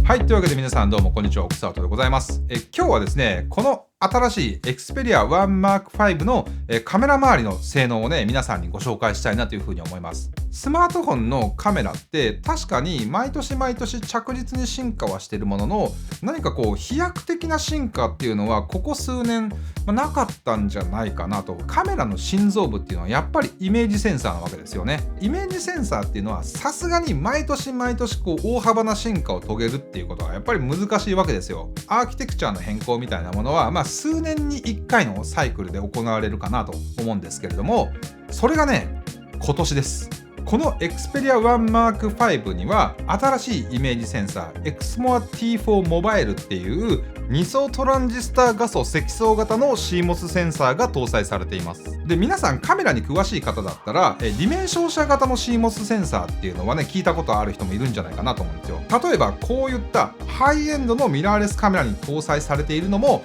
はい、というわけで皆さんどうもこんにちは、奥沢でございます。今日はですね、この新しい Xperia One Mark V のカメラ周りの性能をね、皆さんにご紹介したいなというふうに思います。スマートフォンのカメラって確かに毎年毎年着実に進化はしているものの、何かこう飛躍的な進化っていうのはここ数年なかったんじゃないかなと。カメラの心臓部っていうのはやっぱりイメージセンサーなわけですよね。イメージセンサーっていうのはさすがに毎年毎年こう大幅な進化を遂げるっていうことはやっぱり難しいわけですよ。アーキテクチャの変更みたいなものは数年に1回のサイクルで行われるかなと思うんですけれども、それがね、今年です。この Xperia One Mark V には新しいイメージセンサー Exmor T4 Mobile っていう2層トランジスタ画素積層型の CMOS センサーが搭載されています。で、皆さんカメラに詳しい方だったらディメン照射型の CMOS センサーっていうのはね、聞いたことある人もいるんじゃないかなと思うんですよ。例えばこういったハイエンドのミラーレスカメラに搭載されているのも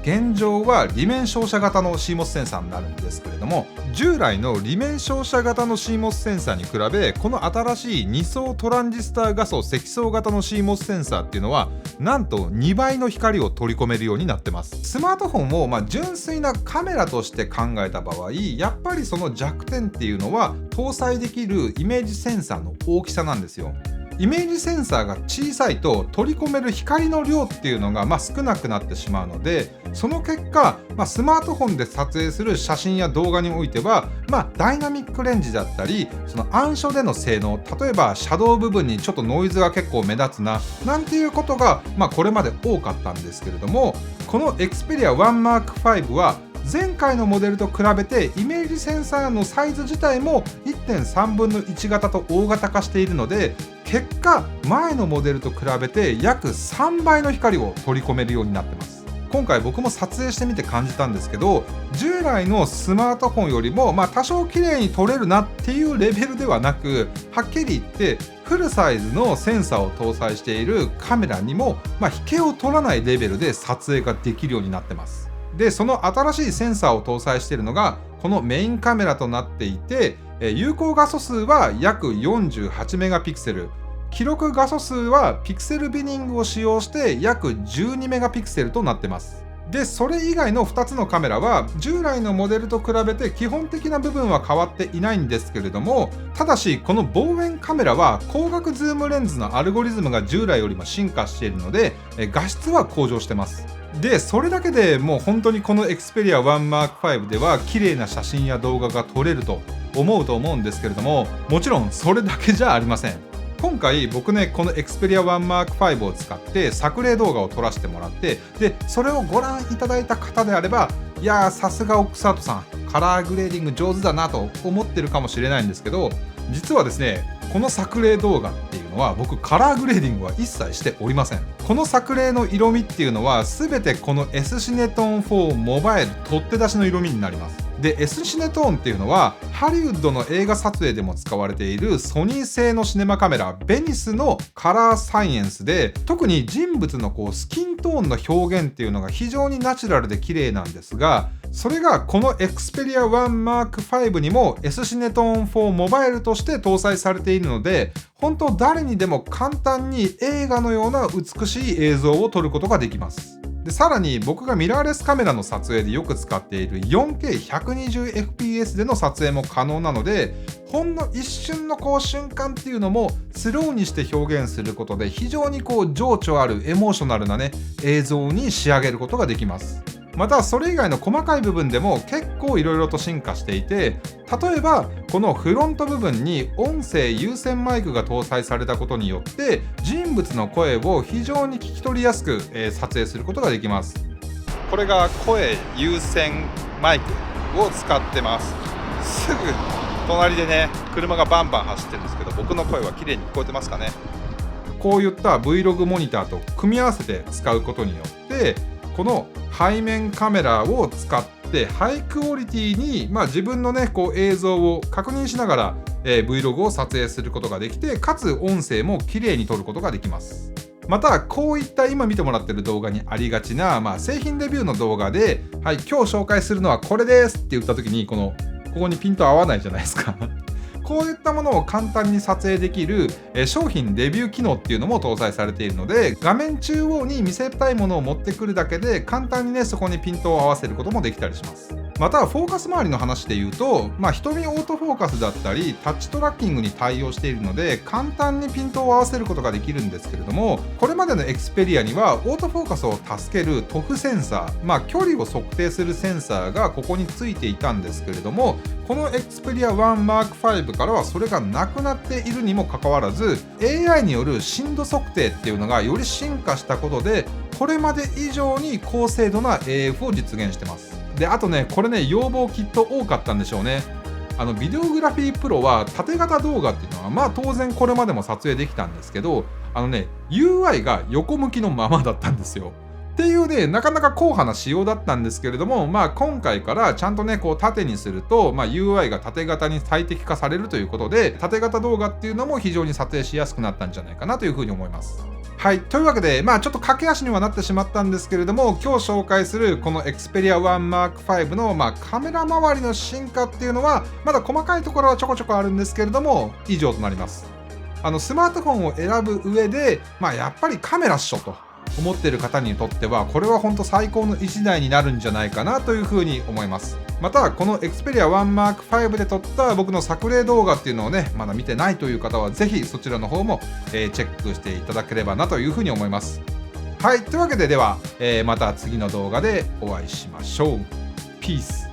現状はディメン照射型の CMOS センサーになるんですけれども、従来のディメン照射型の CMOS センサーに比べこの新しい2層トランジスタ画素積層型の CMOS センサーっていうのはなんと2倍の光を取り込めるようになってます。スマートフォンを純粋なカメラとして考えた場合、やっぱりその弱点っていうのは搭載できるイメージセンサーの大きさなんですよ。イメージセンサーが小さいと取り込める光の量っていうのが少なくなってしまうので、その結果、スマートフォンで撮影する写真や動画においては、ダイナミックレンジだったりその暗所での性能、例えばシャドウ部分にちょっとノイズが結構目立つななんていうことが、これまで多かったんですけれども、この Xperia One Mark V は前回のモデルと比べてイメージセンサーのサイズ自体も 1.3 分の1型と大型化しているので、結果前のモデルと比べて約3倍の光を取り込めるようになってます。今回僕も撮影してみて感じたんですけど、従来のスマートフォンよりも多少綺麗に撮れるなっていうレベルではなく、はっきり言ってフルサイズのセンサーを搭載しているカメラにも引けを取らないレベルで撮影ができるようになってます。で、その新しいセンサーを搭載しているのがこのメインカメラとなっていて、有効画素数は約48メガピクセル、記録画素数はピクセルビニングを使用して約12メガピクセルとなってます。で、それ以外の2つのカメラは従来のモデルと比べて基本的な部分は変わっていないんですけれども、ただしこの望遠カメラは光学ズームレンズのアルゴリズムが従来よりも進化しているので画質は向上してます。で、それだけでもう本当にこの Xperia One Mark V では綺麗な写真や動画が撮れると思うんですけれども、もちろんそれだけじゃありません。今回僕ね、この Xperia One Mark V を使って作例動画を撮らせてもらって、でそれをご覧いただいた方であれば、いやーさすが奥里さん、カラーグレーディング上手だなと思ってるかもしれないんですけど、実はですね、この作例動画っていうのは僕カラーグレーディングは一切しておりません。この作例の色味っていうのは全てこの S シネトーン4モバイル取って出しの色味になります。で、S シネトーンっていうのはハリウッドの映画撮影でも使われているソニー製のシネマカメラベニスのカラーサイエンスで、特に人物のスキントーンの表現っていうのが非常にナチュラルで綺麗なんですが、それがこの Xperia One Mark V にも S シネトーン4モバイルとして搭載されているので、本当誰にでも簡単に映画のような美しい映像を撮ることができます。で、さらに僕がミラーレスカメラの撮影でよく使っている 4K120fps での撮影も可能なので、ほんの一瞬の瞬間っていうのもスローにして表現することで非常に情緒あるエモーショナルなね映像に仕上げることができます。またそれ以外の細かい部分でも結構いろいろと進化していて、例えばこのフロント部分に音声有線マイクが搭載されたことによって人物の声を非常に聞き取りやすく撮影することができます。これが声有線マイクを使ってます。すぐ隣でね車がバンバン走ってるんですけど、僕の声は綺麗に聞こえてますかね。こういった Vlog モニターと組み合わせて使うことによってこの背面カメラを使ってハイクオリティに、自分のね映像を確認しながら、Vlog を撮影することができて、かつ音声も綺麗に撮ることができます。またこういった今見てもらってる動画にありがちな、製品レビューの動画で、はい、今日紹介するのはこれですって言った時にここにピント合わないじゃないですかこういったものを簡単に撮影できる商品レビュー機能っていうのも搭載されているので、画面中央に見せたいものを持ってくるだけで簡単にね、そこにピントを合わせることもできたりします。またフォーカス周りの話で言うと、瞳オートフォーカスだったりタッチトラッキングに対応しているので、簡単にピントを合わせることができるんですけれども、これまでのエクスペリアにはオートフォーカスを助けるTOFセンサー、距離を測定するセンサーがここについていたんですけれども、この Xperia One Mark V からはそれがなくなっているにもかかわらず、 AI による深度測定っていうのがより進化したことで、これまで以上に高精度な AF を実現してます。で、あとね、これね、要望きっと多かったんでしょうね。ビデオグラフィープロは縦型動画っていうのは当然これまでも撮影できたんですけど、UI が横向きのままだったんですよ。っていうね、なかなか硬派な仕様だったんですけれども、今回からちゃんとね、こう縦にすると、UI が縦型に最適化されるということで、縦型動画っていうのも非常に撮影しやすくなったんじゃないかなというふうに思います。はい。というわけで、ちょっと駆け足にはなってしまったんですけれども、今日紹介するこの Xperia One Mark V の、カメラ周りの進化っていうのは、まだ細かいところはちょこちょこあるんですけれども、以上となります。スマートフォンを選ぶ上で、やっぱりカメラっしょと思っている方にとっては、これは本当最高の一台になるんじゃないかなというふうに思います。また、この Xperia One Mark V で撮った僕の作例動画っていうのをね、まだ見てないという方は、ぜひそちらの方もチェックしていただければなというふうに思います。はい。というわけで、では、また次の動画でお会いしましょう。ピース。